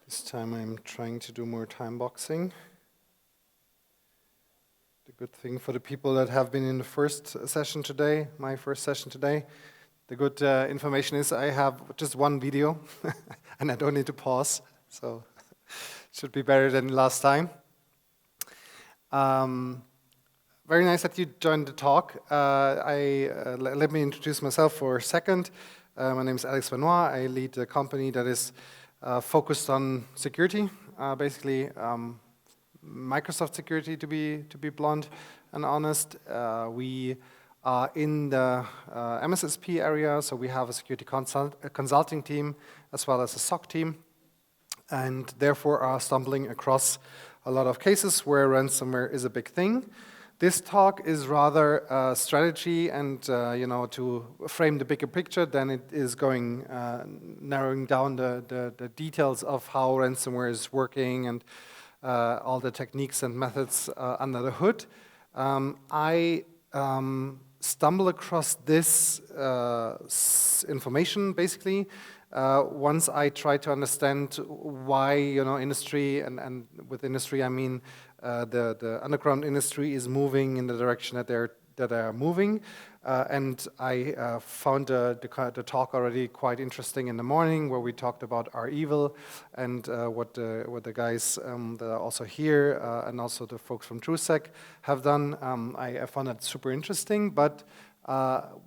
This time I'm trying to do more time boxing. The good thing for the people that have been in the first session today, my first session today, the good information is I have just one video and I don't need to pause, so should be better than last time. Very nice that you joined the talk. Let me introduce myself for a second. My name is Benoit. I lead a company that is focused on security, basically Microsoft security to be blunt and honest. We are in the MSSP area, so we have a security consulting team as well as a SOC team, and therefore are stumbling across a lot of cases where ransomware is a big thing. This talk is rather strategy and to frame the bigger picture than it is going narrowing down the details of how ransomware is working and all the techniques and methods under the hood. I stumble across this information basically once I try to understand why industry and with industry I mean the underground industry is moving in the direction that they are moving, and I found the talk already quite interesting in the morning, where we talked about our evil and what the guys that are also here and also the folks from TrueSec have done. I found that super interesting, but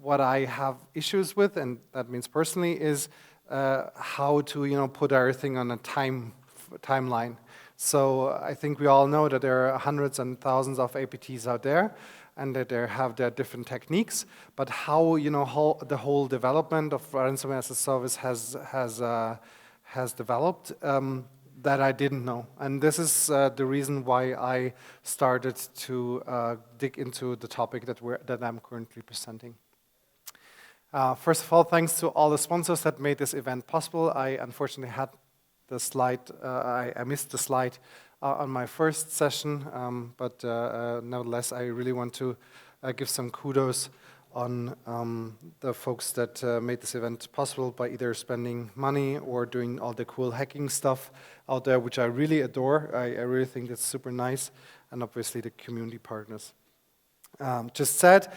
what I have issues with, and that means personally, is how to put everything on a timeline. So I think we all know that there are hundreds and thousands of APTs out there, and that they have their different techniques. But how the whole development of ransomware as a service has developed, that I didn't know. And this is the reason why I started to dig into the topic that I'm currently presenting. First of all, thanks to all the sponsors that made this event possible. I unfortunately had the slide, I missed the slide on my first session, but nevertheless, I really want to give some kudos on the folks that made this event possible by either spending money or doing all the cool hacking stuff out there, which I really adore. I really think that's super nice, and obviously the community partners. Just have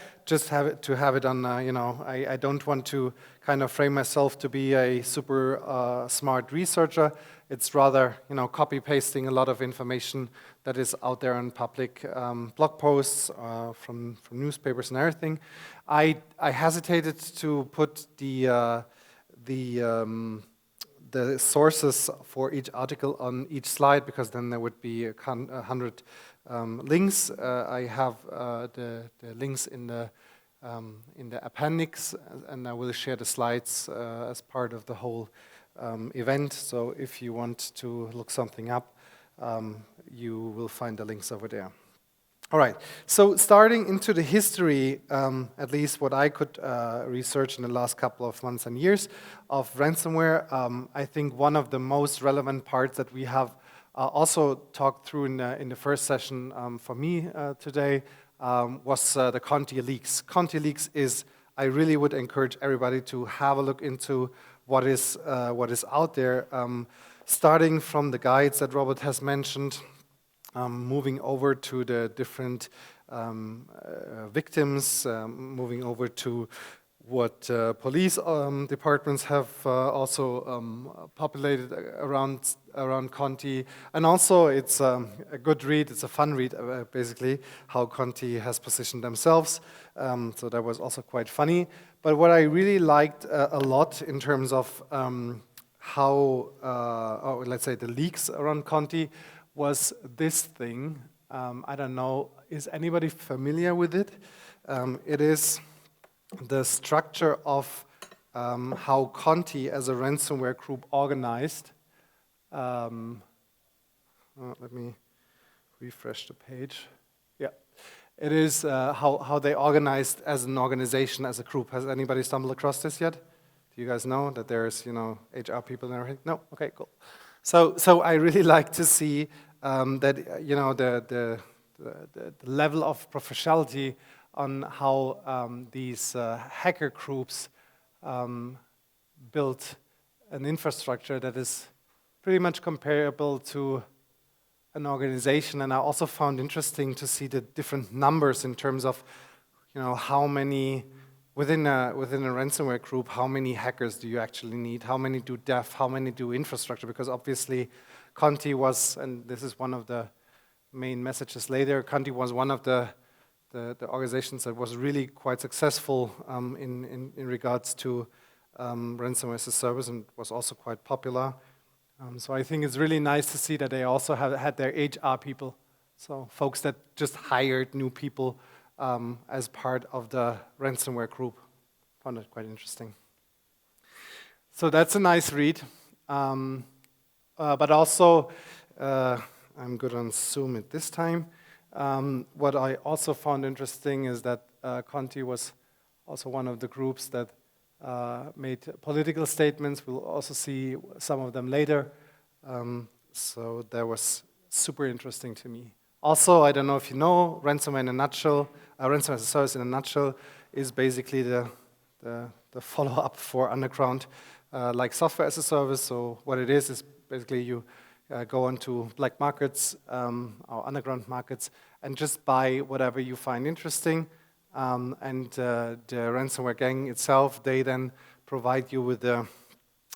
it on, I don't want to kind of frame myself to be a super smart researcher. It's rather, copy-pasting a lot of information that is out there on public blog posts from newspapers and everything. I hesitated to put the sources for each article on each slide, because then there would be 100 links. I have the links in the appendix, and I will share the slides as part of the whole event. So if you want to look something up, you will find the links over there. All right, so starting into the history, at least what I could research in the last couple of months and years of ransomware, I think one of the most relevant parts that we have also talked through in the first session for me today was the Conti leaks. Conti leaks is, I really would encourage everybody to have a look into what is out there, starting from the guides that Robert has mentioned, moving over to the different victims, moving over to what police departments have also populated around Conti, and also it's a good read, it's a fun read, basically, how Conti has positioned themselves, so that was also quite funny. But what I really liked a lot in terms of how, let's say, the leaks around Conti was this thing. I don't know, is anybody familiar with it? It is the structure of how Conti as a ransomware group organized. Let me refresh the page. Yeah, it is how they organized as an organization, as a group. Has anybody stumbled across this yet? Do you guys know that there's HR people and everything? No? Okay, cool. So I really like to see that the level of professionality on how these hacker groups built an infrastructure that is pretty much comparable to an organization, and I also found interesting to see the different numbers in terms of, how many within a ransomware group, how many hackers do you actually need? How many do dev? How many do infrastructure? Because obviously, Conti was, and this is one of the main messages later. Conti was one of the organizations that was really quite successful in regards to ransomware as a service, and was also quite popular. So I think it's really nice to see that they also had their HR people, so folks that just hired new people as part of the ransomware group. Found it quite interesting. So that's a nice read, but also I'm good on Zoom at this time. What I also found interesting is that Conti was also one of the groups that made political statements. We'll also see some of them later. So that was super interesting to me. Also, I don't know if you know, ransomware in a nutshell, ransomware as a service in a nutshell is basically the follow-up for underground, like software as a service. So what it is basically you go onto black markets or underground markets and just buy whatever you find interesting. And the ransomware gang itself, they then provide you with the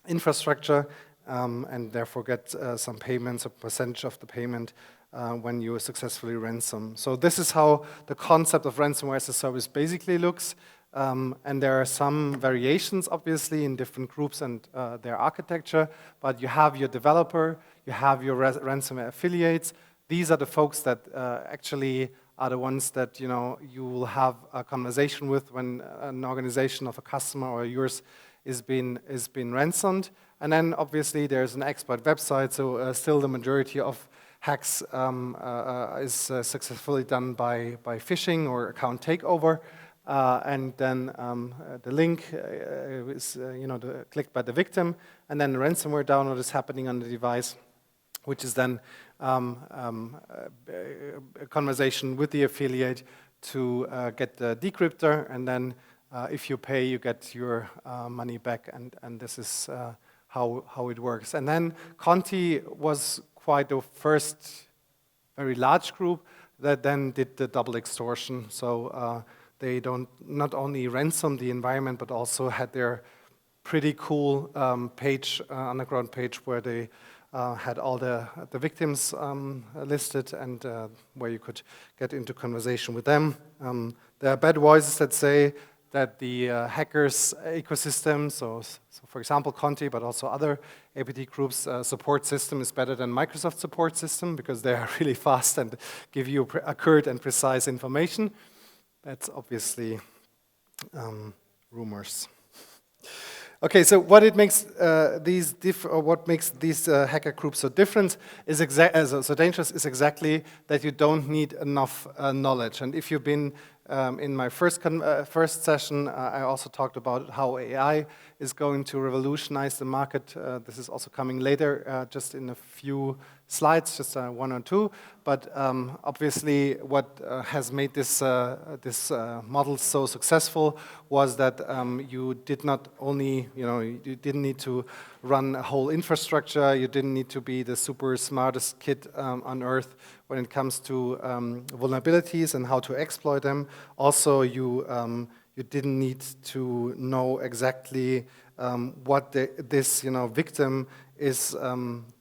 infrastructure and therefore get some payments, a percentage of the payment when you successfully ransom. So this is how the concept of ransomware as a service basically looks. And there are some variations, obviously, in different groups and their architecture, but you have your developer, you have your ransomware affiliates. These are the folks that actually are the ones that you will have a conversation with when an organization of a customer or yours is being ransomed. And then obviously there's an exploit website, so still the majority of hacks is successfully done by phishing or account takeover. And then the link is clicked by the victim, and then the ransomware download is happening on the device, which is then a conversation with the affiliate to get the decryptor, and then if you pay, you get your money back, and this is how it works. And then Conti was quite the first very large group that then did the double extortion. So they not only ransomed the environment, but also had their pretty cool page, underground page, where they had all the victims listed and where you could get into conversation with them. There are bad voices that say that the hackers ecosystem, so for example Conti, but also other APT groups, support system is better than Microsoft support system because they are really fast and give you accurate and precise information. That's obviously rumors. Okay, so what makes these hacker groups so different is so dangerous is exactly that you don't need enough knowledge. And if you've been in my first session, I also talked about how AI is going to revolutionize the market. This is also coming later, just in a few slides, just one or two. But obviously, what has made this model so successful was that you did not only, you didn't need to run a whole infrastructure. You didn't need to be the super smartest kid on earth when it comes to vulnerabilities and how to exploit them. Also, you didn't need to know exactly what this victim is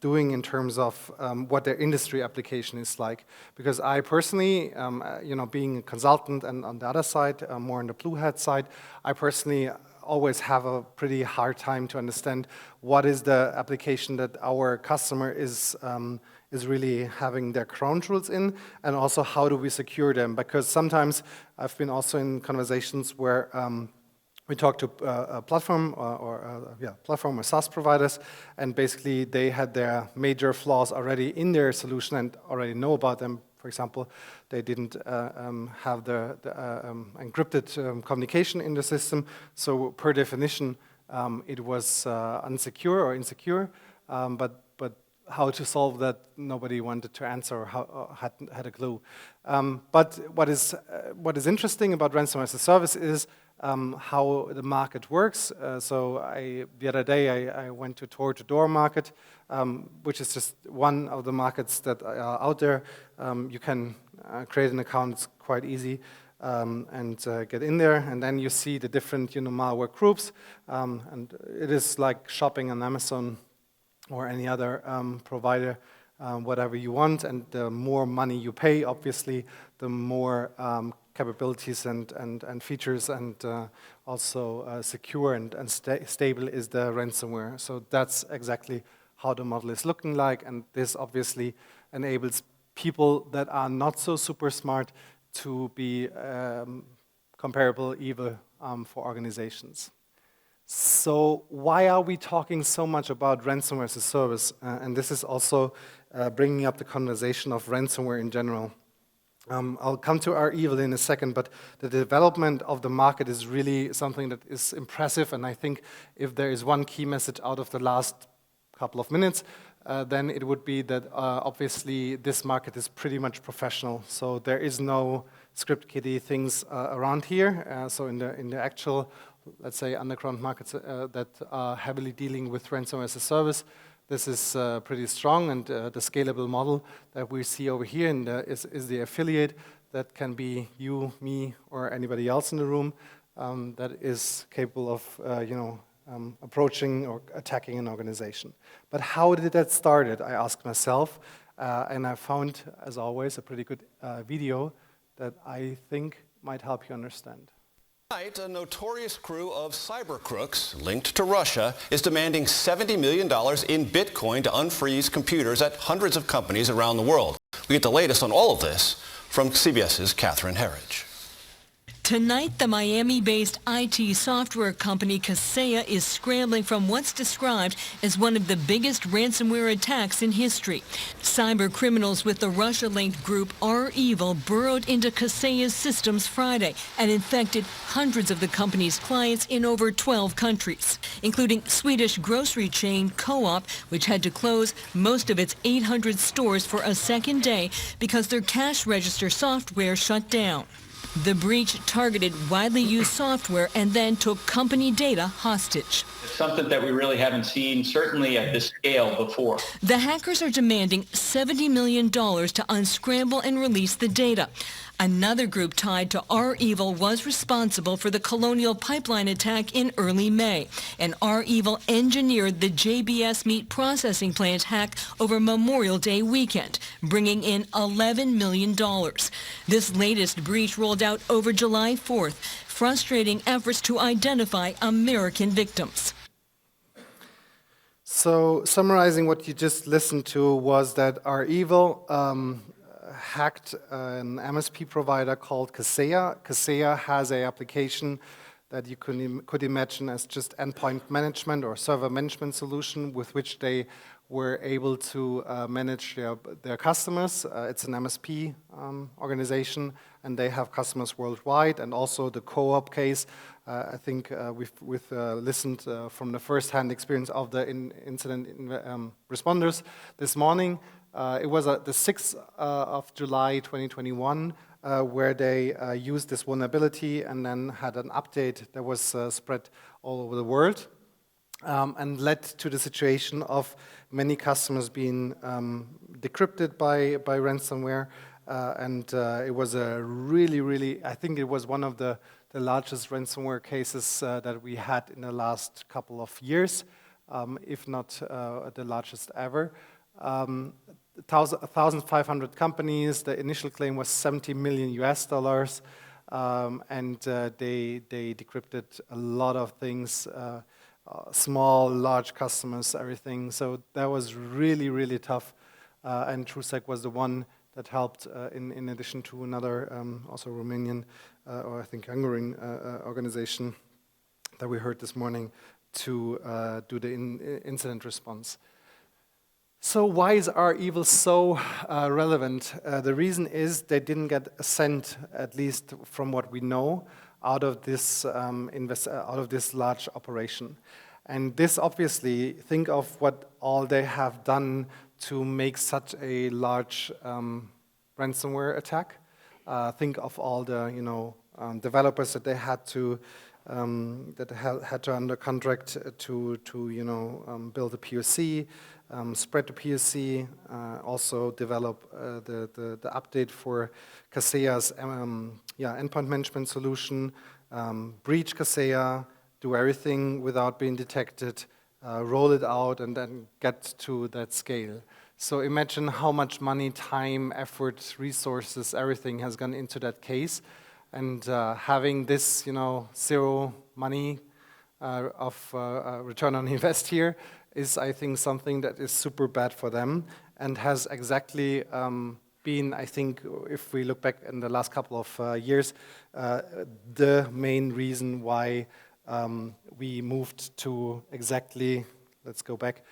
doing in terms of what their industry application is like. Because I personally, being a consultant and on the other side, more on the blue hat side, I personally always have a pretty hard time to understand what is the application that our customer is really having their crown jewels in, and also how do we secure them. Because sometimes I've been also in conversations where we talk to a platform platform or SaaS providers, and basically they had their major flaws already in their solution and already know about them. For example, they didn't have the encrypted communication in the system, so per definition it was unsecure or insecure. But how to solve that, nobody wanted to answer or had a clue. But what is interesting about ransomware as a service is how the market works. The other day I went to door-to-door market, which is just one of the markets that are out there. You can create an account, it's quite easy, and get in there, and then you see the different malware groups, and it is like shopping on Amazon or any other provider, whatever you want, and the more money you pay, obviously, the more capabilities and features and also secure and stable is the ransomware. So that's exactly how the model is looking like, and this obviously enables people that are not so super smart to be comparable evil for organizations. So why are we talking so much about ransomware as a service? And this is also bringing up the conversation of ransomware in general. I'll come to REvil in a second, but the development of the market is really something that is impressive, and I think if there is one key message out of the last couple of minutes, then it would be that obviously this market is pretty much professional. So there is no script kiddie things around here. So in the actual, let's say, underground markets that are heavily dealing with ransomware as a service, this is pretty strong, and the scalable model that we see over here is the affiliate that can be you, me, or anybody else in the room that is capable of approaching or attacking an organization. But how did that start? I asked myself, and I found, as always, a pretty good video that I think might help you understand. Tonight, a notorious crew of cyber crooks linked to Russia is demanding $70 million in Bitcoin to unfreeze computers at hundreds of companies around the world. We get the latest on all of this from CBS's Catherine Herridge. Tonight, the Miami-based IT software company Kaseya is scrambling from what's described as one of the biggest ransomware attacks in history. Cyber criminals with the Russia-linked group REvil burrowed into Kaseya's systems Friday and infected hundreds of the company's clients in over 12 countries, including Swedish grocery chain Co-op, which had to close most of its 800 stores for a second day because their cash register software shut down. The breach targeted widely used software and then took company data hostage. It's something that we really haven't seen, certainly at this scale, before. The hackers are demanding $70 million to unscramble and release the data. Another group tied to REvil was responsible for the Colonial Pipeline attack in early May, and REvil engineered the JBS meat processing plant hack over Memorial Day weekend, bringing in $11 million. This latest breach rolled out over July 4th, frustrating efforts to identify American victims. So summarizing what you just listened to was that REvil hacked an MSP provider called Kaseya. Kaseya has an application that you could imagine as just endpoint management or server management solution with which they were able to manage their customers. It's an MSP organization, and they have customers worldwide. And also the Co-op case, I think we've listened from the first-hand experience of the incident responders this morning. It was the 6th of July 2021 where they used this vulnerability and then had an update that was spread all over the world and led to the situation of many customers being decrypted by ransomware. And it was a really, I think it was one of the largest ransomware cases that we had in the last couple of years, if not the largest ever. 1,500 companies. The initial claim was $70 million US, and they decrypted a lot of things, small, large customers, everything. So that was really tough. And TrueSec was the one that helped, in addition to another, also Romanian or I think Hungarian organization that we heard this morning, to do the incident response. So why is REvil so relevant? The reason is they didn't get a cent, at least from what we know, out of this large operation. And this obviously, think of what all they have done to make such a large ransomware attack. Think of all the developers that they had to that had to under contract to build a POC, spread the POC, also develop the update for Kaseya's endpoint management solution, breach Kaseya, do everything without being detected, roll it out, and then get to that scale. So imagine how much money, time, effort, resources, everything has gone into that case. And having this, zero money of return on invest here is, I think, something that is super bad for them and has exactly been, I think, if we look back in the last couple of years, the main reason why we moved to exactly, let's go back,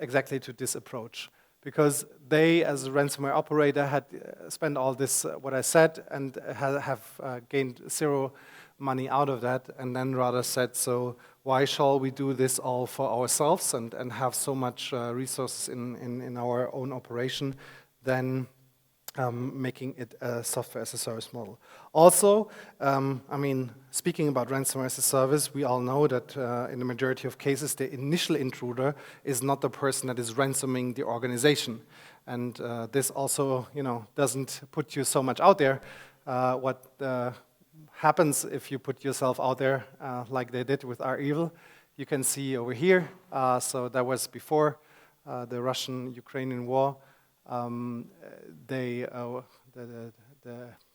exactly to this approach. Because they, as a ransomware operator, had spent all this, what I said, and have gained zero money out of that, and then rather said, so why shall we do this all for ourselves and have so much resources in our own operation than making it a software as a service model. Also, speaking about ransomware as a service, we all know that in the majority of cases, the initial intruder is not the person that is ransoming the organization. And this also, doesn't put you so much out there. What happens if you put yourself out there like they did with REvil, you can see over here. So that was before the Russian-Ukrainian war.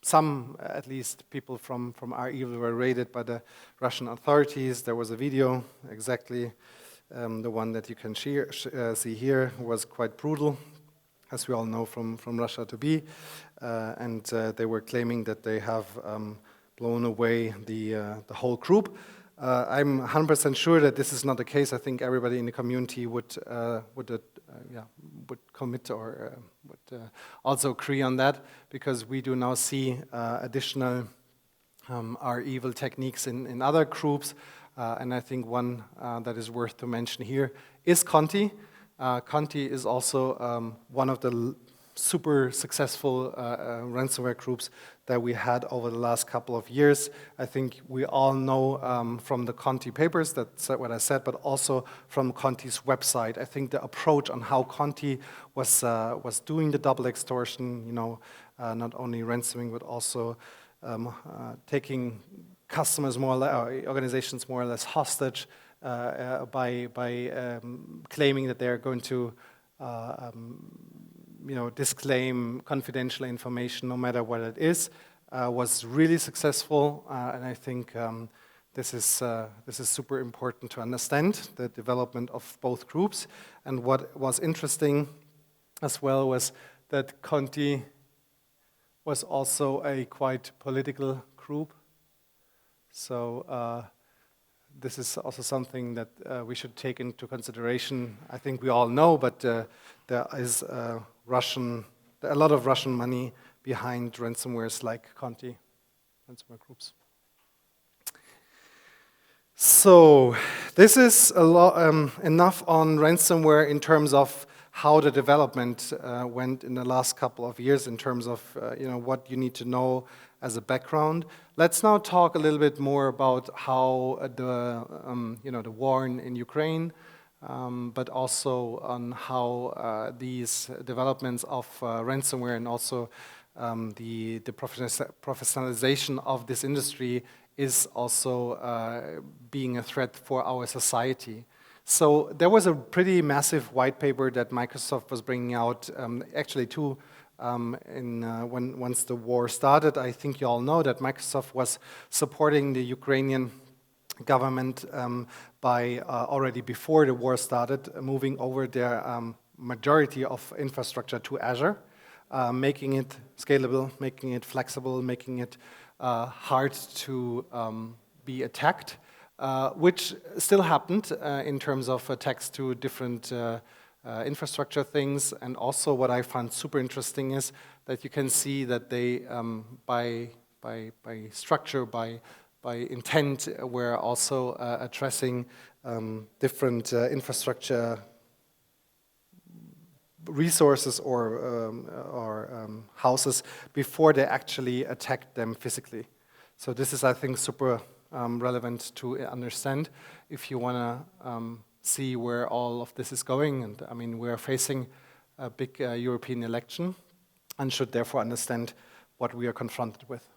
Some, at least, people from REvil were raided by the Russian authorities. There was a video, exactly the one that you can see here, was quite brutal, as we all know from Russia to be. And they were claiming that they have blown away the whole group. I'm 100% sure that this is not the case. I think everybody in the community would commit or would also agree on that, because we do now see additional REvil techniques in other groups. And I think one that is worth to mention here is Conti. Conti is also one of the super successful ransomware groups that we had over the last couple of years. I think we all know from the Conti papers, that's what I said, but also from Conti's website. I think the approach on how Conti was doing the double extortion, not only ransoming, but also taking customers organizations more or less hostage by claiming that they're going to disclaim confidential information, no matter what it is, was really successful, and I think this is super important to understand the development of both groups. And what was interesting as well was that Conti was also a quite political group. So this is also something that we should take into consideration. I think we all know, but there is a lot of Russian money behind ransomwares like Conti, ransomware groups. So this is enough on ransomware in terms of how the development went in the last couple of years, in terms of what you need to know as a background. Let's now talk a little bit more about how the war in Ukraine, but also on how these developments of ransomware and also the professionalization of this industry is also being a threat for our society. So there was a pretty massive white paper that Microsoft was bringing out, actually two, once the war started. I think you all know that Microsoft was supporting the Ukrainian government by already before the war started, moving over their majority of infrastructure to Azure, making it scalable, making it flexible, making it hard to be attacked, which still happened in terms of attacks to different infrastructure things. And also what I found super interesting is that you can see that they, by structure, by intent, were also addressing different infrastructure resources or houses before they actually attacked them physically. So this is, I think, super relevant to understand if you want to see where all of this is going. And I mean, we're facing a big European election and should therefore understand what we are confronted with.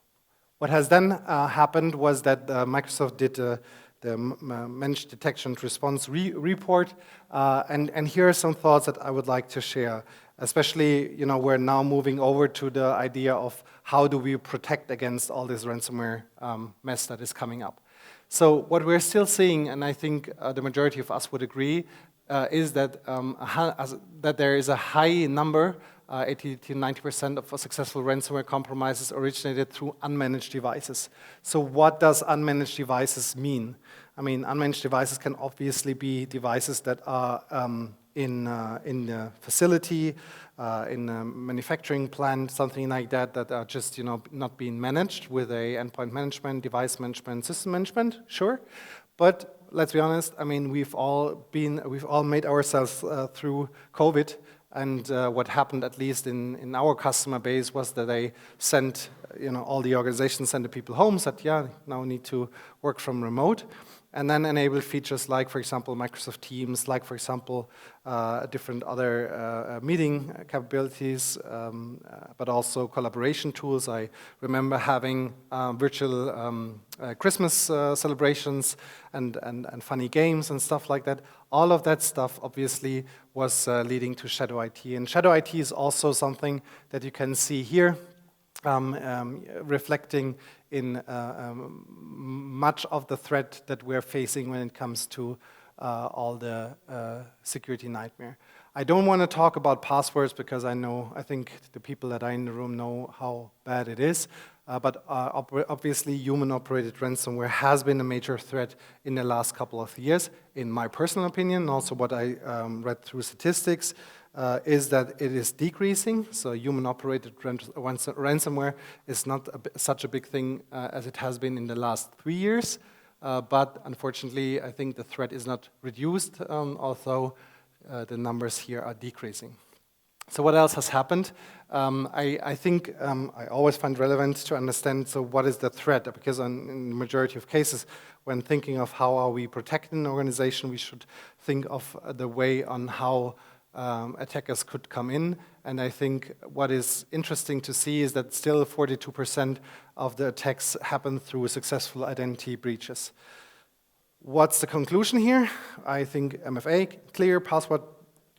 What has then happened was that Microsoft did the Managed Detection and Response report, and here are some thoughts that I would like to share. Especially, we're now moving over to the idea of how do we protect against all this ransomware mess that is coming up. So what we're still seeing, and I think the majority of us would agree, is that that there is a high number, 80 to 90% of successful ransomware compromises originated through unmanaged devices. So what does unmanaged devices mean? I mean, unmanaged devices can obviously be devices that are in the facility, in a manufacturing plant, something like that, that are just not being managed with a endpoint management, device management, system management. Sure, but let's be honest. I mean, we've all made ourselves through COVID, and what happened, at least in our customer base, was that they sent, all the organizations sent the people home, said, yeah, now we need to work from remote. And then enable features like, for example, Microsoft Teams, like, for example, different other meeting capabilities, but also collaboration tools. I remember having virtual Christmas celebrations and funny games and stuff like that. All of that stuff, obviously, was leading to shadow IT. And shadow IT is also something that you can see here, reflecting in much of the threat that we're facing when it comes to all the security nightmare. I don't want to talk about passwords because I think the people that are in the room know how bad it is. But obviously, human-operated ransomware has been a major threat in the last couple of years. In my personal opinion, also what I read through statistics, is that it is decreasing. So human-operated ransomware is not such a big thing as it has been in the last 3 years. But unfortunately, I think the threat is not reduced, although the numbers here are decreasing. So what else has happened? I think I always find relevant to understand, so what is the threat? Because in the majority of cases, when thinking of how are we protecting an organization, we should think of the way on how attackers could come in. And I think what is interesting to see is that still 42% of the attacks happen through successful identity breaches. What's the conclusion here? I think MFA clear, password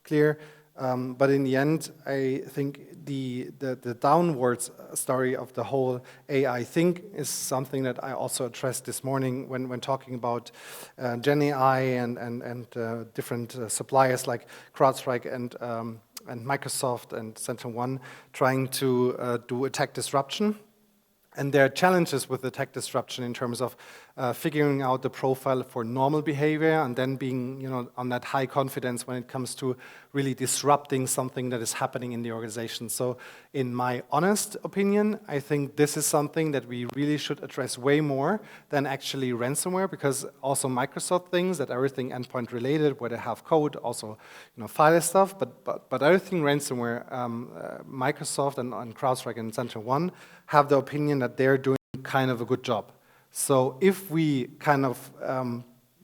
clear, but in the end, I think the downwards story of the whole AI thing is something that I also addressed this morning when talking about Gen AI and different suppliers like CrowdStrike and Microsoft and SentinelOne trying to do attack disruption. And there are challenges with attack disruption in terms of figuring out the profile for normal behavior and then being, on that high confidence when it comes to really disrupting something that is happening in the organization. So in my honest opinion, I think this is something that we really should address way more than actually ransomware, because also Microsoft thinks that everything endpoint related, where they have code, also file stuff, but everything ransomware, Microsoft and CrowdStrike and SentinelOne have the opinion that they're doing kind of a good job. So if we kind of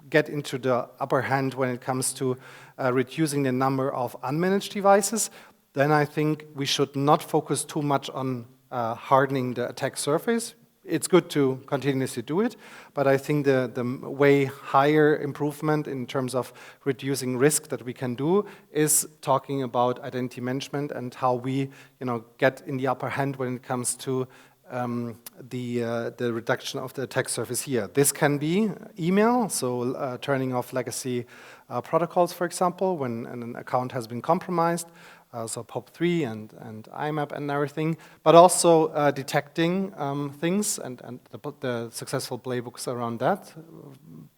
get into the upper hand when it comes to reducing the number of unmanaged devices, then I think we should not focus too much on hardening the attack surface. It's good to continuously do it, but I think the way higher improvement in terms of reducing risk that we can do is talking about identity management and how we get in the upper hand when it comes to the reduction of the attack surface here. This can be email, so turning off legacy protocols, for example, when an account has been compromised, so POP3 and IMAP and everything, but also detecting things and the successful playbooks around that.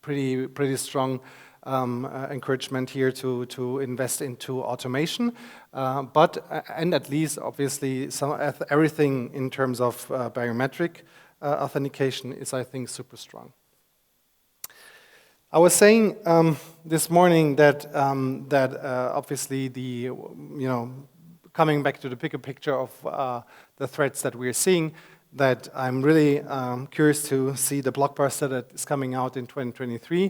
Pretty strong encouragement here to invest into automation, and at least obviously everything in terms of biometric authentication is, I think, super strong. I was saying this morning that obviously coming back to the bigger picture of the threats that we're seeing, that I'm really curious to see the blockbuster that is coming out in 2023,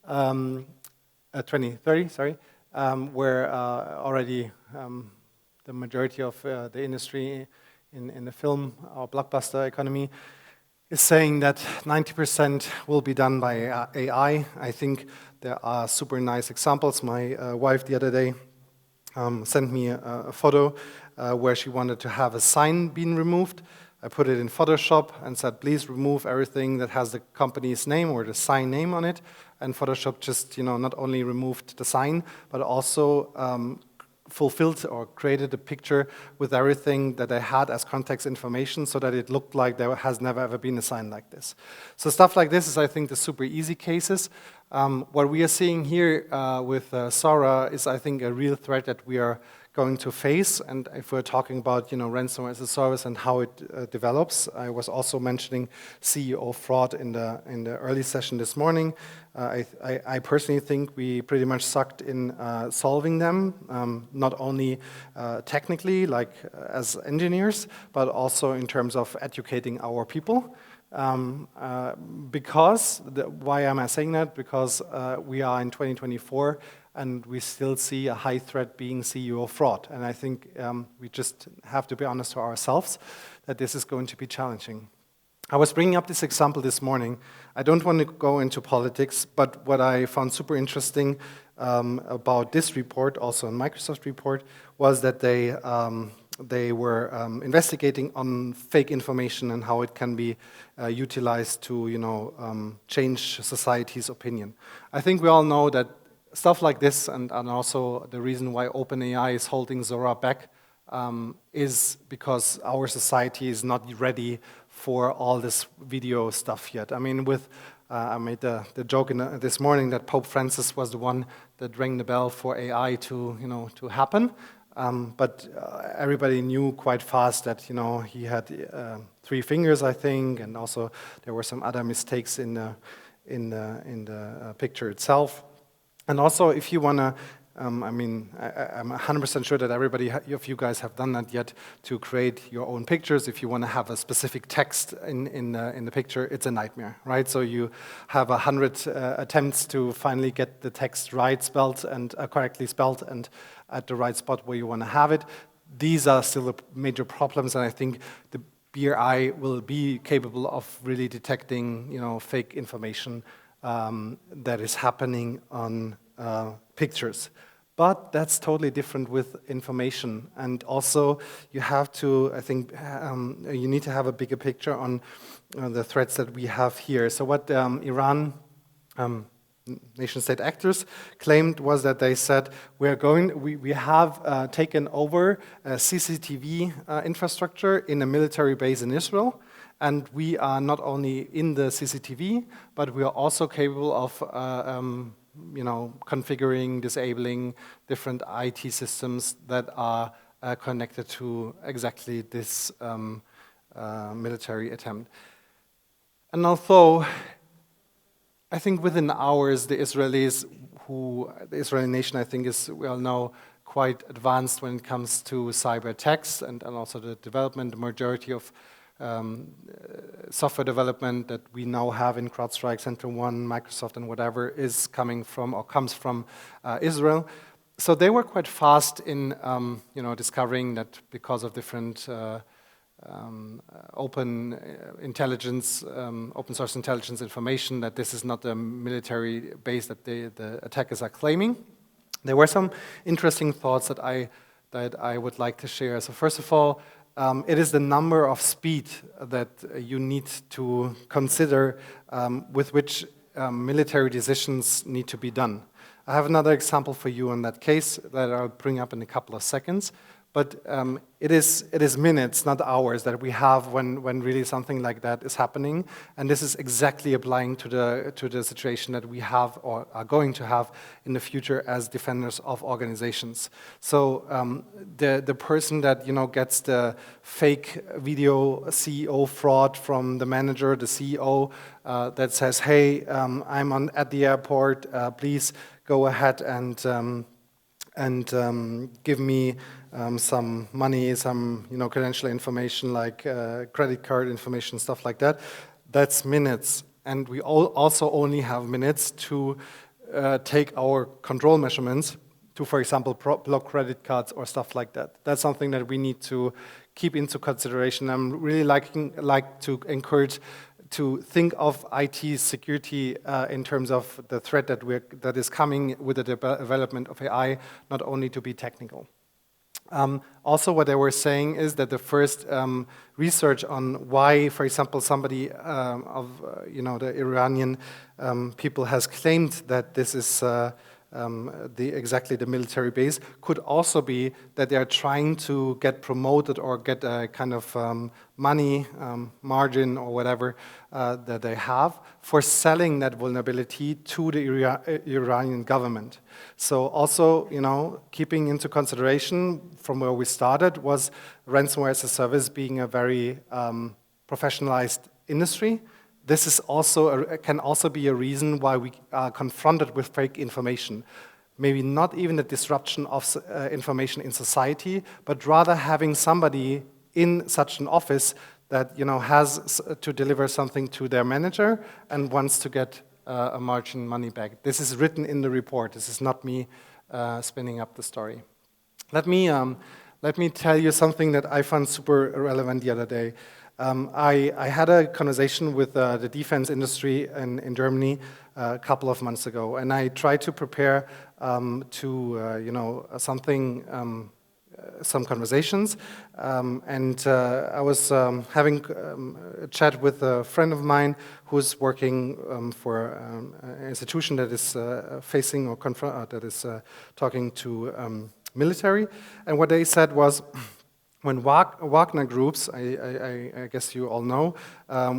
2030, sorry, where already the majority of the industry in the film or blockbuster economy is saying that 90% will be done by AI. I think there are super nice examples. My wife the other day sent me a photo where she wanted to have a sign being removed. I put it in Photoshop and said, please remove everything that has the company's name or the sign name on it. And Photoshop just, not only removed the sign, but also fulfilled or created a picture with everything that I had as context information so that it looked like there has never ever been a sign like this. So stuff like this is, I think, the super easy cases. What we are seeing here with Sora is, I think, a real threat that we are going to face. And if we're talking about, ransomware as a service and how it develops, I was also mentioning CEO fraud in the early session this morning. I personally think we pretty much sucked in solving them, not only technically, like as engineers, but also in terms of educating our people. Why am I saying that? Because we are in 2024 and we still see a high threat being CEO fraud. And I think we just have to be honest to ourselves that this is going to be challenging. I was bringing up this example this morning. I don't want to go into politics, but what I found super interesting about this report, also a Microsoft report, was that they were investigating on fake information and how it can be utilized to, change society's opinion. I think we all know that stuff like this, and also the reason why OpenAI is holding Zora back, is because our society is not ready for all this video stuff yet. I mean, I made the joke this morning that Pope Francis was the one that rang the bell for AI to happen. But everybody knew quite fast that he had 3 fingers, I think, and also there were some other mistakes in the picture itself. And also, if you wanna, I'm 100% sure that everybody of you guys have done that yet, to create your own pictures. If you want to have a specific text in the picture, it's a nightmare, right? So you have 100 attempts to finally get the text right spelled and correctly spelled and at the right spot where you want to have it. These are still the major problems, and I think the BRI will be capable of really detecting, fake information that is happening on pictures. But that's totally different with information. And also, you have to, I think, you need to have a bigger picture on the threats that we have here. So what Iran, nation-state actors, claimed was that they said, we have taken over a CCTV infrastructure in a military base in Israel. And we are not only in the CCTV, but we are also capable of configuring, disabling different IT systems that are connected to exactly this military attempt. And although I think within hours, the Israeli nation, I think, is, we all know, quite advanced when it comes to cyber attacks and also the development. The majority of software development that we now have in CrowdStrike, SentinelOne, Microsoft, and whatever is coming from or comes from Israel. So they were quite fast in discovering that because of different open intelligence, open source intelligence information, that this is not a military base that the attackers are claiming. There were some interesting thoughts that I would like to share. So first of all, it is the number of speed that you need to consider with which military decisions need to be done. I have another example for you on that case that I'll bring up in a couple of seconds. But it is minutes, not hours, that we have when really something like that is happening. And this is exactly applying to the situation that we have or are going to have in the future as defenders of organizations. So the person that gets the fake video CEO fraud from the manager, the CEO, that says, "Hey, I'm at the airport. Please go ahead and and give me some money, some credential information like credit card information, stuff like that. That's minutes, and we also only have minutes to take our control measurements to, for example, block credit cards or stuff like that. That's something that we need to keep into consideration. I'm really like to encourage to think of IT security in terms of the threat that is coming with the development of AI, not only to be technical. Also, what they were saying is that the first research on why, for example, somebody of the Iranian people has claimed that this is exactly the military base could also be that they are trying to get promoted or get a kind of money margin or whatever that they have for selling that vulnerability to the Iranian government. So also, keeping into consideration from where we started was ransomware as a service being a very professionalized industry. This is can also be a reason why we are confronted with fake information. Maybe not even the disruption of information in society, but rather having somebody in such an office that has to deliver something to their manager and wants to get a margin money back. This is written in the report. This is not me spinning up the story. Let me tell you something that I found super relevant the other day. I had a conversation with the defense industry in Germany a couple of months ago, and I tried to prepare some conversations, and I was having a chat with a friend of mine who's working for an institution that is facing or that is talking to military, and what they said was, when Wagner groups, I guess you all know,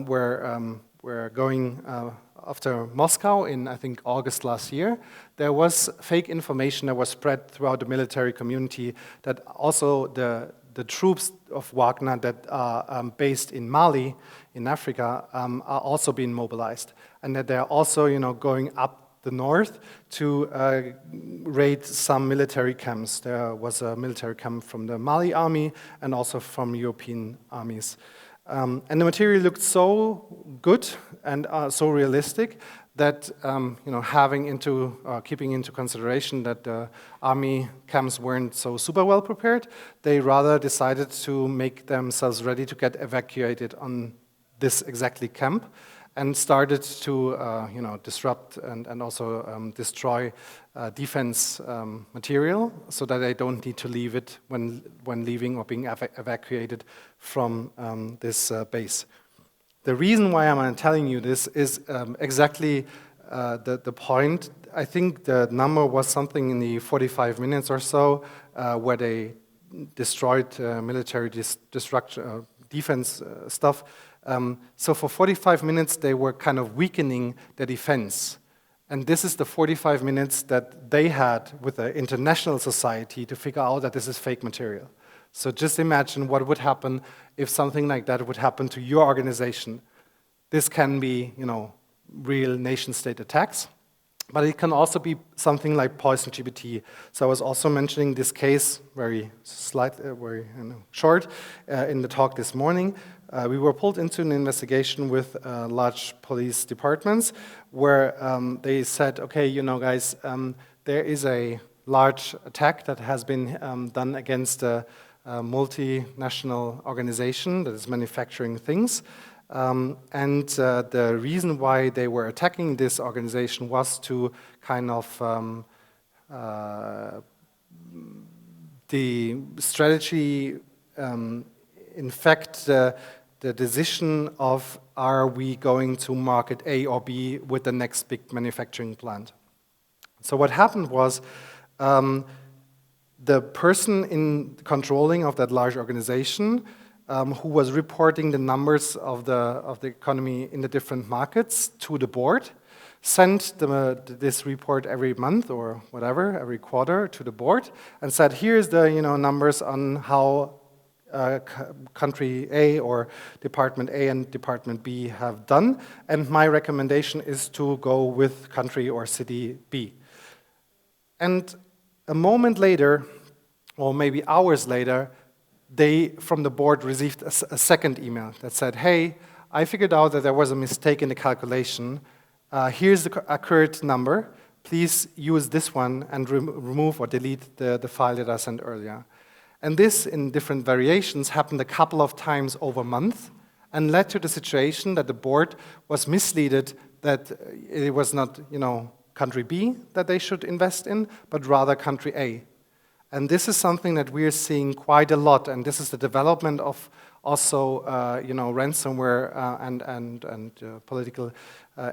were going after Moscow in, I think, August last year, there was fake information that was spread throughout the military community that also the troops of Wagner that are based in Mali, in Africa, are also being mobilized, and that they're also, going up the north to raid some military camps. There was a military camp from the Mali army and also from European armies. And the material looked so good and so realistic that keeping into consideration that the army camps weren't so super well prepared, they rather decided to make themselves ready to get evacuated on this exactly camp, and started to disrupt and also destroy defense material so that they don't need to leave it when leaving or being evacuated from this base. The reason why I'm telling you this is exactly the point. I think the number was something in the 45 minutes or so where they destroyed military destruction, defense stuff. So for 45 minutes, they were kind of weakening the defense. And this is the 45 minutes that they had with the international society to figure out that this is fake material. So just imagine what would happen if something like that would happen to your organization. This can be, real nation-state attacks, but it can also be something like poison GPT. So I was also mentioning this case very short in the talk this morning. We were pulled into an investigation with large police departments where they said, okay, guys, there is a large attack that has been done against a multinational organization that is manufacturing things. And the reason why they were attacking this organization was to kind of the strategy infect the decision of, are we going to market A or B with the next big manufacturing plant? So what happened was the person in controlling of that large organization who was reporting the numbers of the economy in the different markets to the board, sent this report every month or whatever, every quarter to the board, and said, here's the numbers on how country A or department A and department B have done, and my recommendation is to go with country or city B. And A moment later, or maybe hours later, they, from the board, received a second email that said, hey, I figured out that there was a mistake in the calculation. Here's the accurate number. Please use this one and remove or delete the file that I sent earlier. And this, in different variations, happened a couple of times over months and led to the situation that the board was misled that it was not, country B that they should invest in, but rather country A. And this is something that we're seeing quite a lot, and this is the development of also, ransomware and political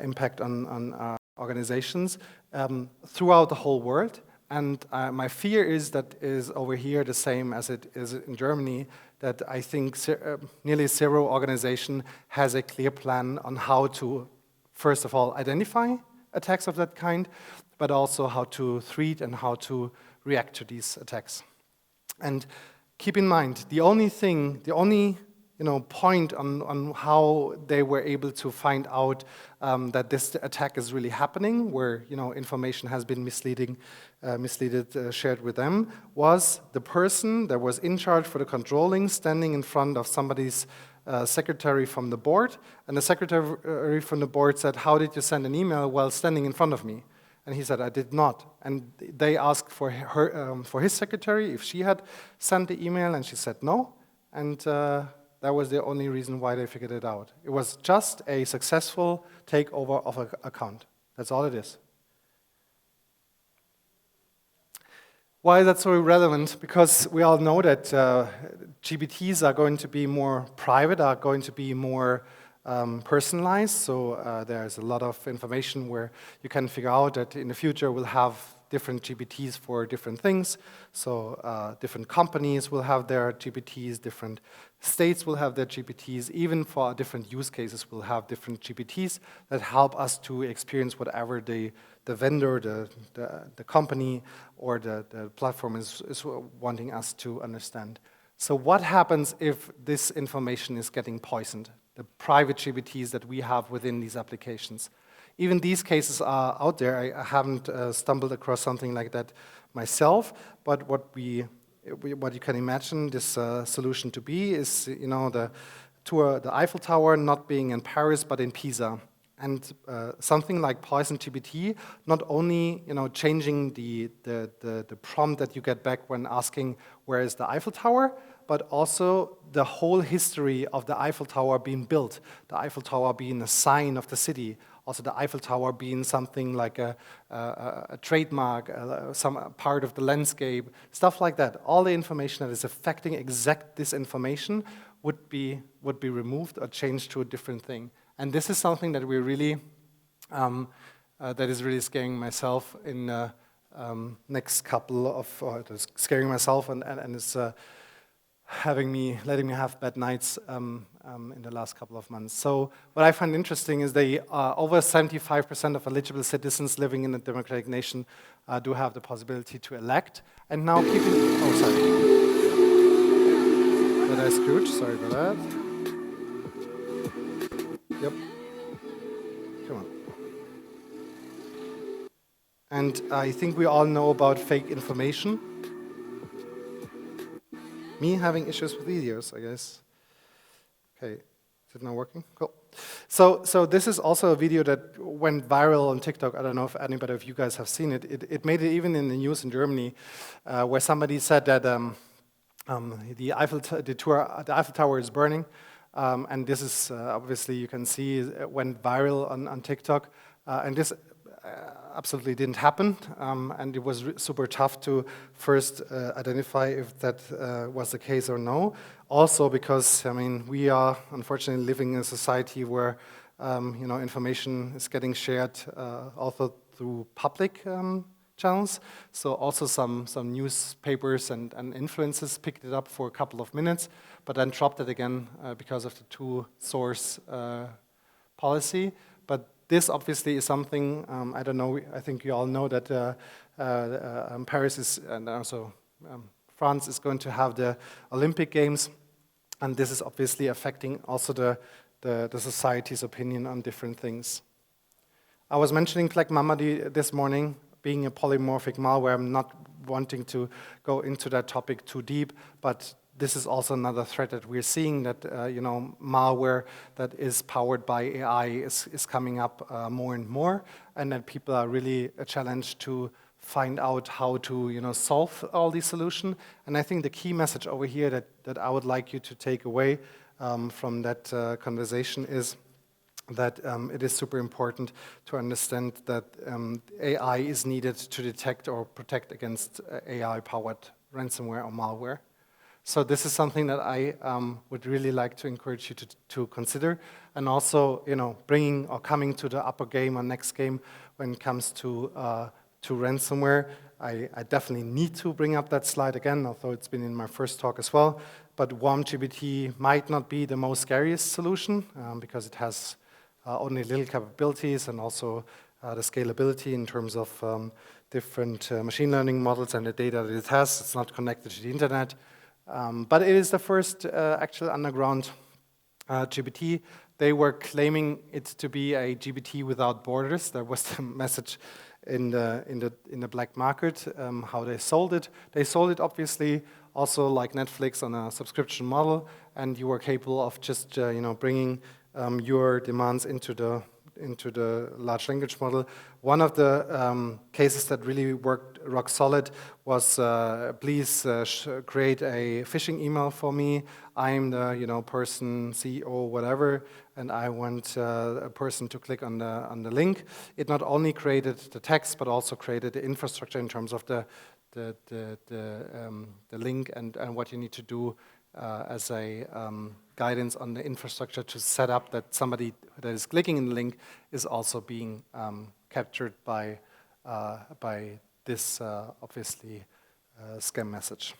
impact on organizations throughout the whole world. And my fear is that is over here the same as it is in Germany, that I think nearly zero organization has a clear plan on how to, first of all, identify attacks of that kind, but also how to treat and how to react to these attacks. And keep in mind, the only point on how they were able to find out that this attack is really happening, where information has been shared with them, was the person that was in charge for the controlling standing in front of somebody's secretary from the board, and the secretary from the board said, how did you send an email while standing in front of me? And he said, I did not. And they asked for his secretary if she had sent the email, and she said no. And that was the only reason why they figured it out. It was just a successful takeover of an account. That's all it is. Why is that so relevant? Because we all know that GBTs are going to be more private, are going to be more personalized. So there's a lot of information where you can figure out that in the future we'll have different GBTs for different things. So different companies will have their GBTs, different states will have their GBTs, even for different use cases we'll have different GBTs that help us to experience whatever the vendor, the company, or the platform is wanting us to understand. So what happens if this information is getting poisoned? The private GBTs that we have within these applications. Even these cases are out there. I haven't stumbled across something like that myself, but what you can imagine this solution to be is, the Eiffel Tower not being in Paris but in Pisa, and something like Poison GBT not only changing the prompt that you get back when asking where is the Eiffel Tower, but also the whole history of the Eiffel Tower being built, the Eiffel Tower being a sign of the city, also the Eiffel Tower being something like a trademark, some part of the landscape, stuff like that. All the information that is affecting exact this information would be removed or changed to a different thing. And this is something that we really, that is really scaring myself in next couple of, scaring myself and it's letting me have bad nights in the last couple of months. So what I find interesting is over 75% of eligible citizens living in a democratic nation do have the possibility to elect. And now sorry. That I screwed, sorry about that. Yep. Come on. And I think we all know about fake information. Me having issues with videos, I guess. Okay, is it now working? Cool. So this is also a video that went viral on TikTok. I don't know if anybody of you guys have seen it. It made it even in the news in Germany, where somebody said that the Eiffel Tower is burning, and this is obviously you can see it went viral on TikTok, and this absolutely didn't happen, and it was super tough to first identify if that was the case or no. Also because, we are unfortunately living in a society where, information is getting shared also through public channels. So also some newspapers and influencers picked it up for a couple of minutes, but then dropped it again because of the two-source policy. But this obviously is something, I don't know, I think you all know that Paris is, and also France is going to have the Olympic Games, and this is obviously affecting also the society's opinion on different things. I was mentioning Black Mamba this morning being a polymorphic malware. I'm not wanting to go into that topic too deep, but this is also another threat that we're seeing, that malware that is powered by AI is coming up more and more, and that people are really challenged to find out how to solve all these solutions. And I think the key message over here that I would like you to take away from that conversation is that it is super important to understand that AI is needed to detect or protect against AI-powered ransomware or malware. So this is something that I would really like to encourage you to consider, and also bringing or coming to the upper game or next game when it comes to ransomware. I definitely need to bring up that slide again, although it's been in my first talk as well. But WarmGPT might not be the most scariest solution because it has only little capabilities and also the scalability in terms of different machine learning models and the data that it has. It's not connected to the internet. But it is the first actual underground GPT. They were claiming it to be a GPT without borders. That was the message in the black market, how they sold it. They sold it obviously also like Netflix on a subscription model, and you were capable of just bringing your demands into the large language model. One of the cases that really worked rock solid was, please create a phishing email for me. I'm the person, CEO, whatever, and I want a person to click on the link. It not only created the text, but also created the infrastructure in terms of the link and what you need to do as a guidance on the infrastructure to set up that somebody that is clicking in the link is also being captured by this obviously scam message.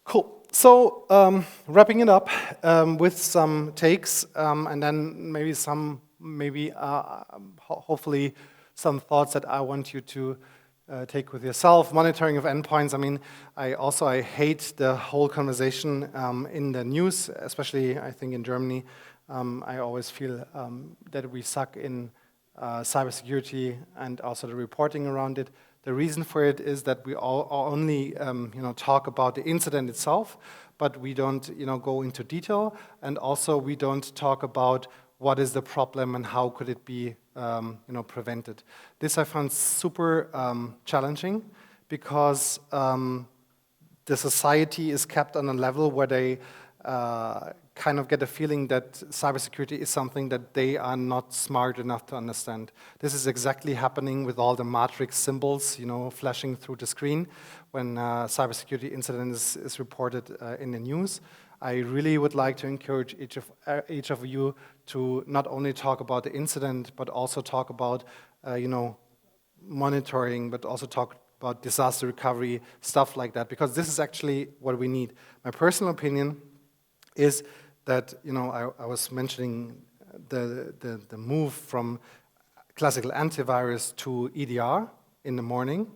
Cool. So wrapping it up with some takes and then hopefully some thoughts that I want you to take with yourself. Monitoring of endpoints. I mean, I hate the whole conversation in the news, especially I think in Germany. I always feel that we suck in cybersecurity and also the reporting around it. The reason for it is that we all only talk about the incident itself, but we don't go into detail, and also we don't talk about what is the problem and how could it be prevented. This I found super challenging because the society is kept on a level where they kind of get a feeling that cybersecurity is something that they are not smart enough to understand. This is exactly happening with all the matrix symbols, flashing through the screen when cybersecurity incident is reported in the news. I really would like to encourage each of you to not only talk about the incident, but also talk about monitoring, but also talk about disaster recovery, stuff like that, because this is actually what we need. My personal opinion is that I was mentioning the move from classical antivirus to EDR in the morning,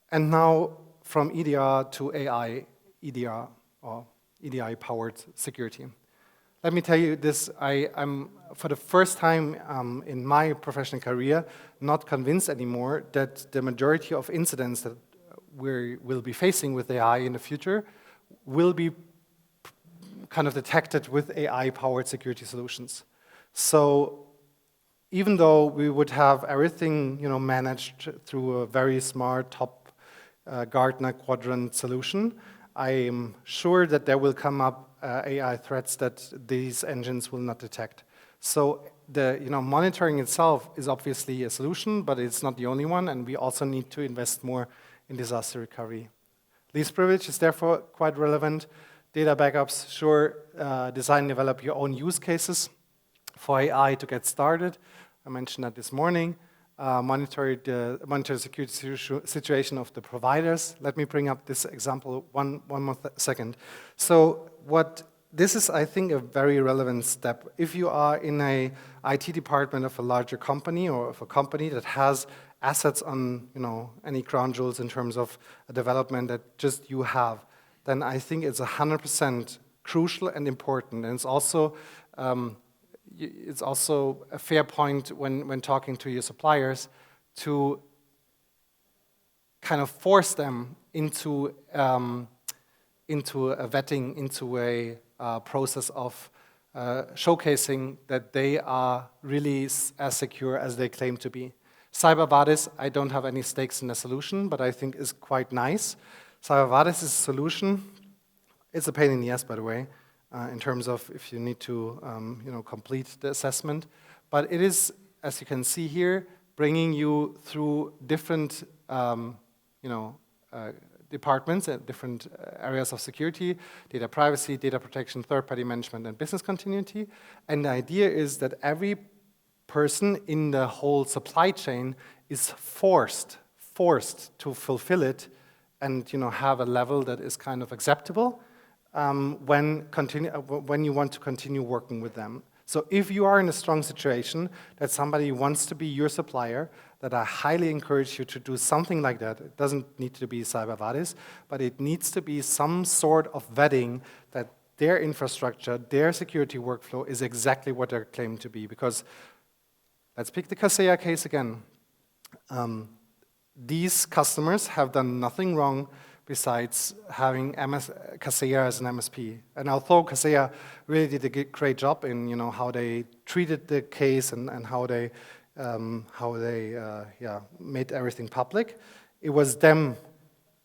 and now from EDR to AI EDR or EDI-powered security. Let me tell you this, I'm for the first time in my professional career not convinced anymore that the majority of incidents that we will be facing with AI in the future will be kind of detected with AI-powered security solutions. So even though we would have everything managed through a very smart top Gartner quadrant solution, I am sure that there will come up AI threats that these engines will not detect. So the monitoring itself is obviously a solution, but it's not the only one, and we also need to invest more in disaster recovery. Least privilege is therefore quite relevant. Data backups, sure, design and develop your own use cases for AI to get started. I mentioned that this morning. Monitor the security situation of the providers. Let me bring up this example one more second. So this is, I think, a very relevant step. If you are in a IT department of a larger company or of a company that has assets on any crown jewels in terms of a development that just you have, then I think it's 100% crucial and important. And it's also a fair point when talking to your suppliers to kind of force them into a vetting, into a process of showcasing that they are really as secure as they claim to be. CyberVadis, I don't have any stakes in the solution, but I think is quite nice. CyberVadis' solution, it's a pain in the ass, by the way, in terms of if you need to complete the assessment. But it is, as you can see here, bringing you through different departments and different areas of security, data privacy, data protection, third-party management, and business continuity. And the idea is that every person in the whole supply chain is forced to fulfill it and have a level that is kind of acceptable when you want to continue working with them. So if you are in a strong situation that somebody wants to be your supplier, that I highly encourage you to do something like that. It doesn't need to be CyberVadis, but it needs to be some sort of vetting that their infrastructure, their security workflow is exactly what they're claiming to be. Because let's pick the Kaseya case again. These customers have done nothing wrong besides having Kaseya as an MSP. And although Kaseya really did a great job in how they treated the case and how they made everything public, it was them,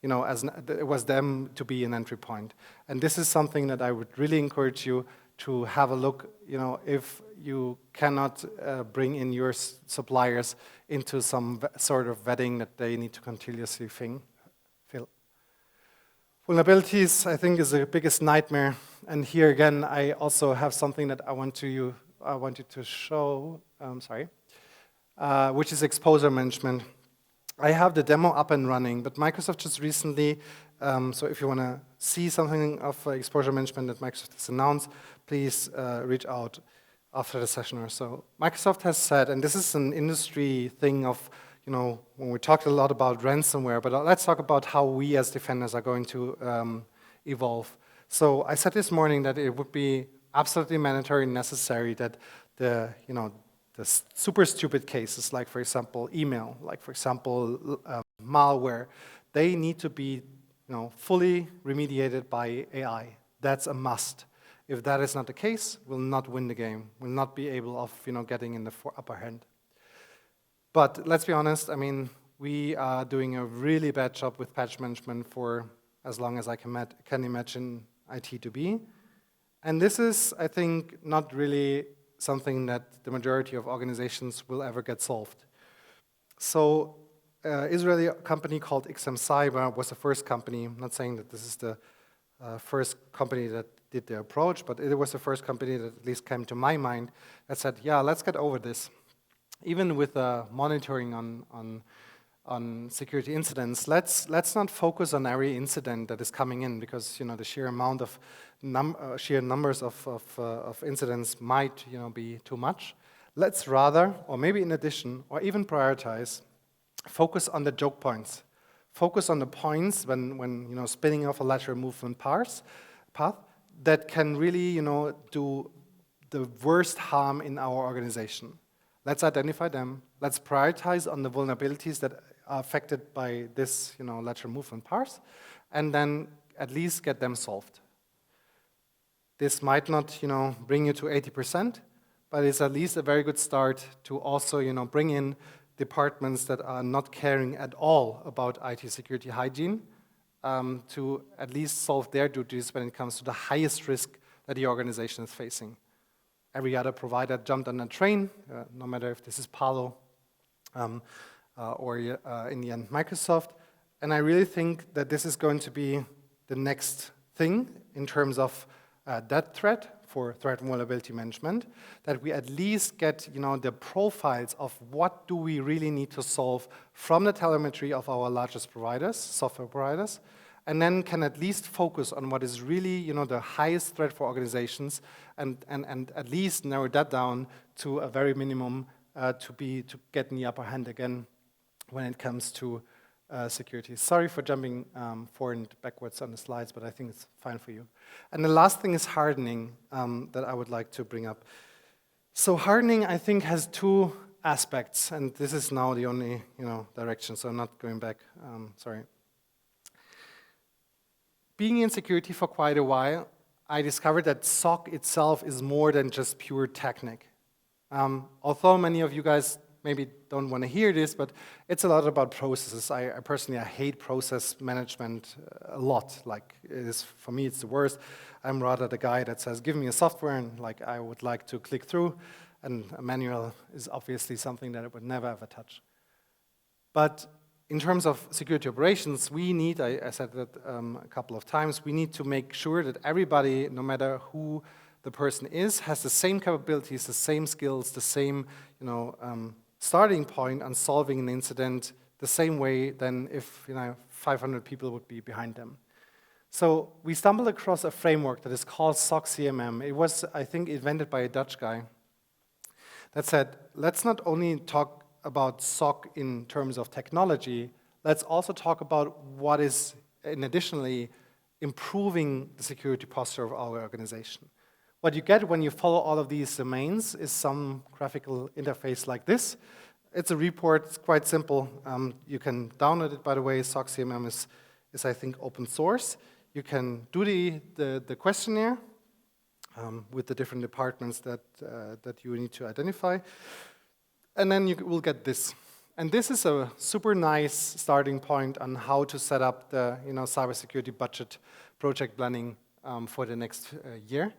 it was them to be an entry point. And this is something that I would really encourage you to have a look. If you cannot bring in your suppliers into some sort of vetting that they need to continuously fill. Vulnerabilities, I think, is the biggest nightmare. And here again, I also have something that I want you to show. Which is exposure management. I have the demo up and running, but Microsoft just recently, so if you want to see something of exposure management that Microsoft has announced, please reach out after the session or so. Microsoft has said, and this is an industry thing of, when we talked a lot about ransomware, but let's talk about how we as defenders are going to evolve. So I said this morning that it would be absolutely mandatory and necessary that the super stupid cases, like for example email, like for example malware, they need to be fully remediated by AI. That's a must. If that is not the case, we'll not win the game. We'll not be able of getting in the upper hand. But let's be honest. I mean, we are doing a really bad job with patch management for as long as I can imagine IT to be, and this is, I think, not really something that the majority of organizations will ever get solved. So Israeli company called XM Cyber was the first company. I'm not saying that this is the first company that did the approach, but it was the first company that at least came to my mind that said, yeah, let's get over this. Even with monitoring on security incidents, let's not focus on every incident that is coming in, because the sheer amount of sheer numbers of incidents might be too much. Let's rather, or maybe in addition, or even prioritize, focus on the choke points. Focus on the points when spinning off a lateral movement path that can really do the worst harm in our organization. Let's identify them. Let's prioritize on the vulnerabilities that are affected by this lateral movement path, and then at least get them solved. This might not bring you to 80%, but it's at least a very good start to also bring in departments that are not caring at all about IT security hygiene to at least solve their duties when it comes to the highest risk that the organization is facing. Every other provider jumped on a train, no matter if this is Palo or in the end Microsoft. And I really think that this is going to be the next thing in terms of that threat for threat and vulnerability management, that we at least get the profiles of what do we really need to solve from the telemetry of our largest providers, software providers, and then can at least focus on what is really the highest threat for organizations, and at least narrow that down to a very minimum to get in the upper hand again when it comes to security. Sorry for jumping forward and backwards on the slides, but I think it's fine for you. And the last thing is hardening that I would like to bring up. So hardening, I think, has two aspects, and this is now the only direction, so I'm not going back, sorry. Being in security for quite a while, I discovered that SOC itself is more than just pure technique. Although many of you guys maybe don't want to hear this, but it's a lot about processes. I personally hate process management a lot. Like, for me, it's the worst. I'm rather the guy that says, give me a software, and like I would like to click through, and a manual is obviously something that I would never ever touch. But in terms of security operations, we need, I said that a couple of times, we need to make sure that everybody, no matter who the person is, has the same capabilities, the same skills, the same starting point on solving an incident the same way than if 500 people would be behind them. So we stumbled across a framework that is called SOC CMM. It was, I think, invented by a Dutch guy that said, let's not only talk about SOC in terms of technology, let's also talk about what is, additionally, improving the security posture of our organization. What you get when you follow all of these domains is some graphical interface like this. It's a report, it's quite simple. You can download it, by the way. SOC CMM is I think, open source. You can do the questionnaire with the different departments that you need to identify. And then you will get this. And this is a super nice starting point on how to set up the cybersecurity budget project planning for the next year.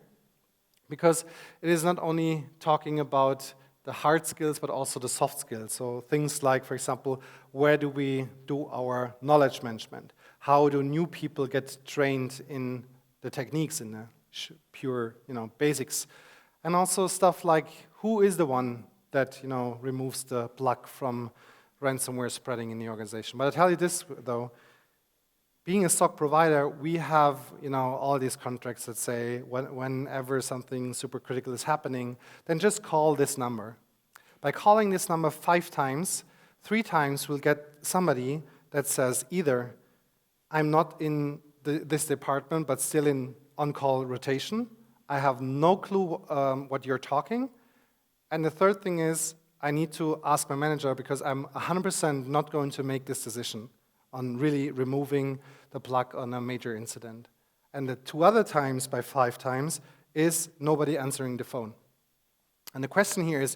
Because it is not only talking about the hard skills, but also the soft skills. So things like, for example, where do we do our knowledge management? How do new people get trained in the techniques, in the pure basics? And also stuff like, who is the one that removes the plug from ransomware spreading in the organization? But I'll tell you this, though. Being a SOC provider, we have all these contracts that say whenever something super critical is happening, then just call this number. By calling this number 5 times, 3 times we'll get somebody that says either I'm not in this department but still in on-call rotation, I have no clue what you're talking, and the third thing is I need to ask my manager because I'm 100% not going to make this decision on really removing the plug on a major incident. And the 2 other times, by 5 times, is nobody answering the phone. And the question here is,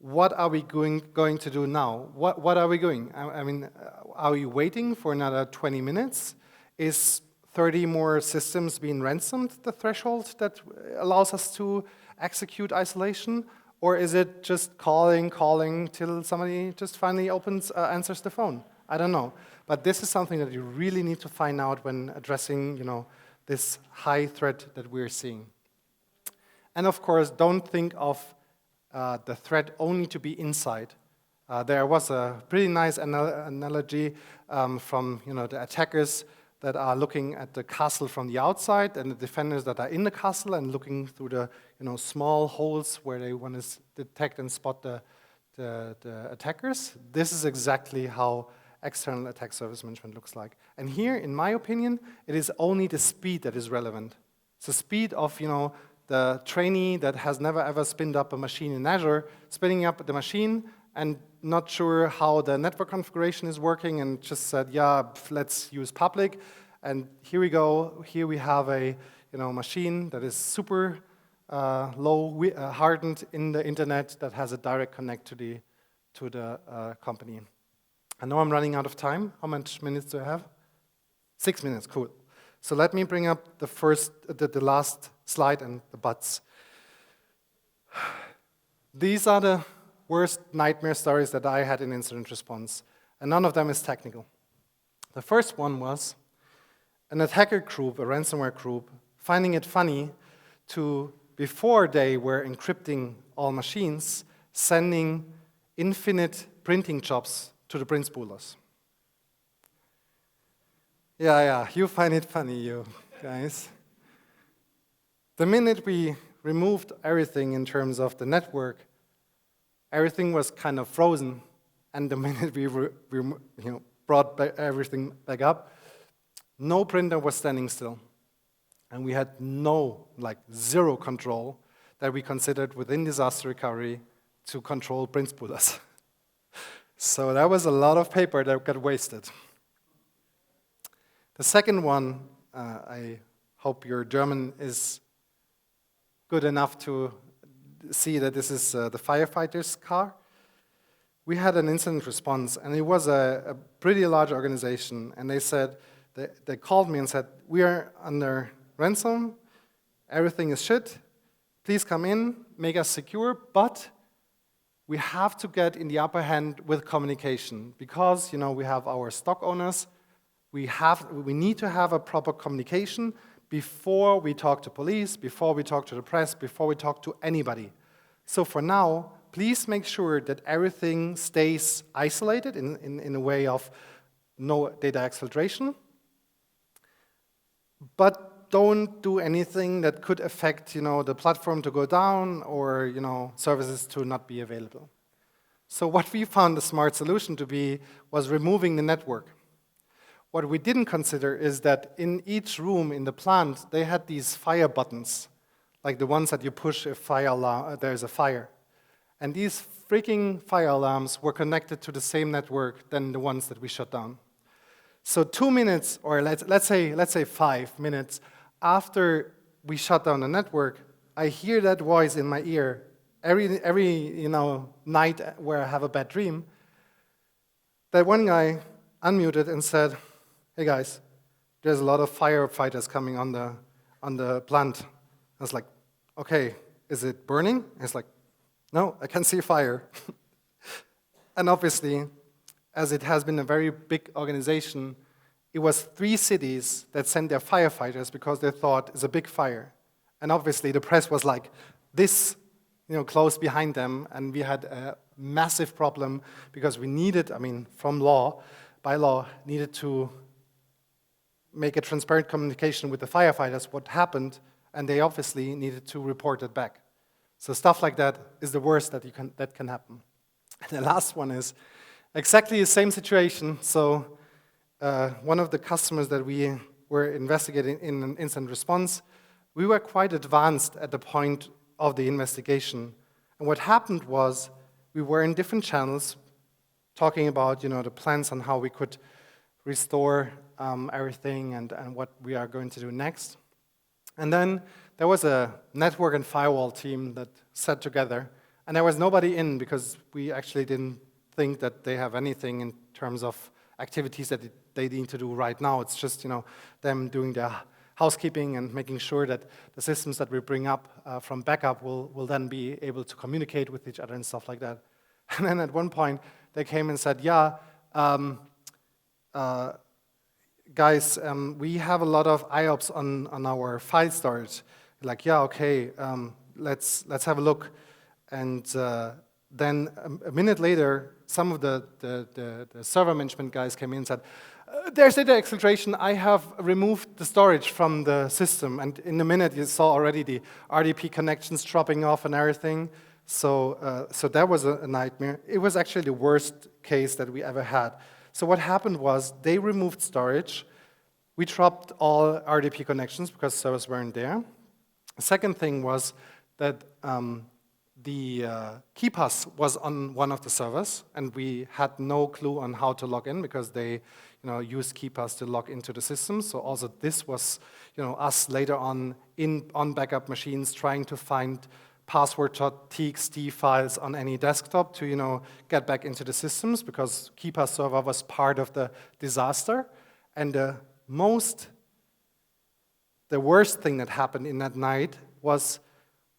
what are we going to do now? What are we doing? I mean, are we waiting for another 20 minutes? Is 30 more systems being ransomed the threshold that allows us to execute isolation? Or is it just calling till somebody just finally answers the phone? I don't know. But this is something that you really need to find out when addressing, this high threat that we're seeing. And of course, don't think of the threat only to be inside. There was a pretty nice analogy from, the attackers that are looking at the castle from the outside, and the defenders that are in the castle and looking through the, small holes where they want to detect and spot the attackers. This is exactly how external attack surface management looks like. And here, in my opinion, it is only the speed that is relevant. It's the speed of, the trainee that has never ever spinned up a machine in Azure, spinning up the machine and not sure how the network configuration is working and just said, yeah, let's use public. And here we go. Here we have a machine that is super low hardened in the internet that has a direct connect to the company. I know I'm running out of time. How much minutes do I have? 6 minutes, cool. So let me bring up the last slide and the buts. These are the worst nightmare stories that I had in incident response, and none of them is technical. The first one was an attacker group, a ransomware group, finding it funny to, before they were encrypting all machines, sending infinite printing jobs to the print spoolers. Yeah, you find it funny, you guys. The minute we removed everything in terms of the network, everything was kind of frozen, and the minute we brought everything back up, no printer was standing still. And we had zero control that we considered within disaster recovery to control print spoolers. So that was a lot of paper that got wasted. The second one, I hope your German is good enough to see that this is the firefighter's car. We had an incident response, and it was a pretty large organization, and they called me and said, we are under ransom, everything is shit, please come in, make us secure, but we have to get in the upper hand with communication because, we have our stock owners. We need to have a proper communication before we talk to police, before we talk to the press, before we talk to anybody. So for now, please make sure that everything stays isolated in a way of no data exfiltration, but don't do anything that could affect, the platform to go down or, services to not be available. So what we found the smart solution to be was removing the network. What we didn't consider is that in each room in the plant, they had these fire buttons, like the ones that you push if there's a fire. And these freaking fire alarms were connected to the same network than the ones that we shut down. So 2 minutes, or let's say 5 minutes, after we shut down the network, I hear that voice in my ear every night where I have a bad dream. That one guy unmuted and said, "Hey guys, there's a lot of firefighters coming on the plant." I was like, "Okay, is it burning?" He's like, "No, I can see fire." And obviously, as it has been a very big organization, it was 3 cities that sent their firefighters because they thought it's a big fire. And obviously, the press was like this, close behind them, and we had a massive problem because we needed, by law, needed to make a transparent communication with the firefighters what happened, and they obviously needed to report it back. So stuff like that is the worst that can happen. And the last one is exactly the same situation. So one of the customers that we were investigating in an incident response, we were quite advanced at the point of the investigation. And what happened was we were in different channels talking about the plans on how we could restore everything and what we are going to do next. And then there was a network and firewall team that sat together, and there was nobody in because we actually didn't think that they have anything in terms of activities that they need to do right now. It's just them doing their housekeeping and making sure that the systems that we bring up from backup will then be able to communicate with each other and stuff like that. And then at one point they came and said, guys, we have a lot of IOPS on our file storage. Like, okay, let's have a look. And then a minute later, some of the server management guys came in and said, there's data exfiltration. I have removed the storage from the system. And in a minute, you saw already the RDP connections dropping off and everything. So that was a nightmare. It was actually the worst case that we ever had. So what happened was they removed storage. We dropped all RDP connections because servers weren't there. The second thing was that the KeyPass was on one of the servers, and we had no clue on how to log in because they used KeyPass to log into the system. So also this was us later on backup machines trying to find password.txt files on any desktop to get back into the systems because KeyPass server was part of the disaster. And the worst thing that happened in that night was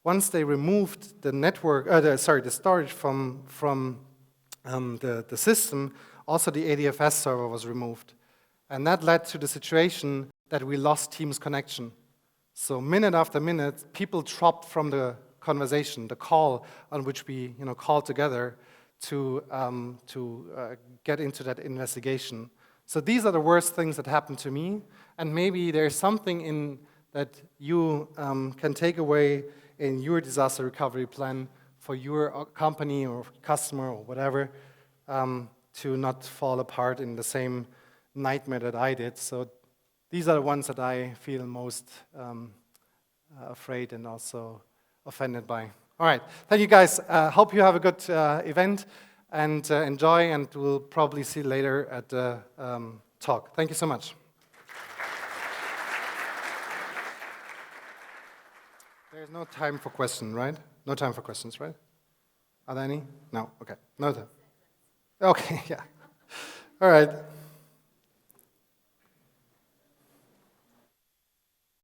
once they removed the network, the storage from the system, also the ADFS server was removed. And that led to the situation that we lost Teams connection. So minute after minute, people dropped from the conversation, the call on which we called together to get into that investigation. So these are the worst things that happened to me, and maybe there's something in that you can take away in your disaster recovery plan for your company or customer or whatever to not fall apart in the same nightmare that I did. So these are the ones that I feel most afraid and also offended by. All right. Thank you, guys. Hope you have a good event and enjoy, and we'll probably see you later at the talk. Thank you so much. There's no time for questions, right? No time for questions, right? Are there any? No? Okay. No time. Okay, yeah. All right.